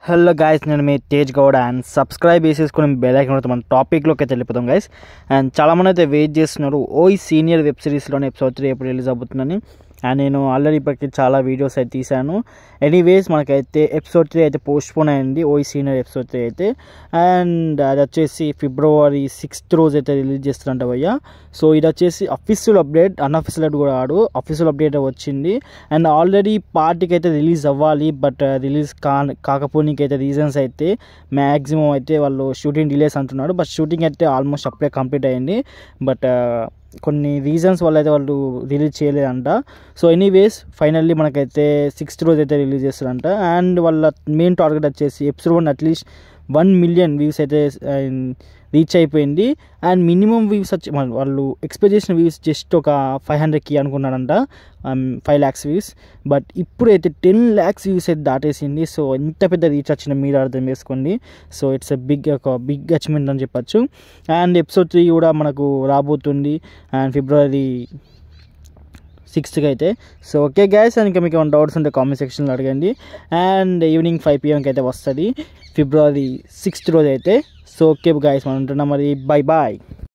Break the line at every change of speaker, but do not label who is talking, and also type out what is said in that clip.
Hello guys, నేను మీ Tej Gowda and subscribe చేసేసుకుని bell icon కొడితే మన టాపిక్లోకి అయితే వెళ్ళిపోతాం గైస్. అండ్ చాలామంది అయితే వెయిట్ చేస్తున్నారు ఓయ్ సీనియర్ వెబ్ సిరీస్లోనే ఎపిసోడ్ 3 ఎప్పుడు రిలీజ్ అవుతుందని. అండ్ నేను ఆల్రెడీ ఇప్పటికి చాలా వీడియోస్ అయితే తీశాను. ఎనీవేస్ మనకైతే ఎపిసోడ్ 3 అయితే పోస్ట్పోన్ అయింది, ఓయ్ సీనియర్ ఎపిసోడ్ 3 అయితే. అండ్ అది వచ్చేసి February 6th రోజు అయితే రిలీజ్ చేస్తారంట భయ్య. సో ఇది వచ్చేసి అఫీషియల్ అప్డేట్, అన్అఫీషియల్ అప్డేట్ కూడా ఆడు అఫీషియల్ అప్డేట్ వచ్చింది. అండ్ ఆల్రెడీ పార్టీకి అయితే రిలీజ్ అవ్వాలి, బట్ రిలీజ్ కాకపోనికి అయితే రీజన్స్ అయితే మ్యాక్సిమం అయితే వాళ్ళు షూటింగ్ డిలేస్ అంటున్నారు. బట్ షూటింగ్ అయితే ఆల్మోస్ట్ అప్పుడే కంప్లీట్ అయింది, బట్ కొన్ని రీజన్స్ వల్ల అయితే వాళ్ళు రిలీజ్ చేయలేదంట. సో ఎనీవేస్ ఫైనల్లీ మనకైతే 6th రోజు అయితే రిలీజ్ చేస్తారంట. అండ్ వాళ్ళ మెయిన్ టార్గెట్ వచ్చేసి ఎపిసోడ్ 1 అట్లీస్ట్ 1 million వ్యూస్ అయితే రీచ్ అయిపోయింది. అండ్ మినిమం వ్యూస్ వచ్చి వాళ్ళు ఎక్స్పెక్ట్ చేసిన వ్యూస్ జస్ట్ ఒక 500K అనుకున్నాడంట, 5 lakhs వ్యూస్. బట్ ఇప్పుడైతే 10 lakhs వ్యూస్ అయితే దాటేసింది. సో ఎంత పెద్ద రీచ్ వచ్చినా మీరు అర్థం చేసుకోండి. సో ఇట్స్ ఒక బిగ్ అచీవ్మెంట్ అని చెప్పచ్చు. అండ్ ఎపిసోడ్ 3 కూడా మనకు రాబోతుంది అండ్ February 6th అయితే. సో ఓకే గైస్, అండ్ ఇంకా మీకు ఏమైనా డౌట్స్ ఉంటే కామెంట్ సెక్షన్లో అడగండి. అండ్ ఈవినింగ్ 5 PM అయితే వస్తుంది February 6th రోజు అయితే. సో ఓకే గైస్, మనం ఉంటున్నాం మరి. Bye bye.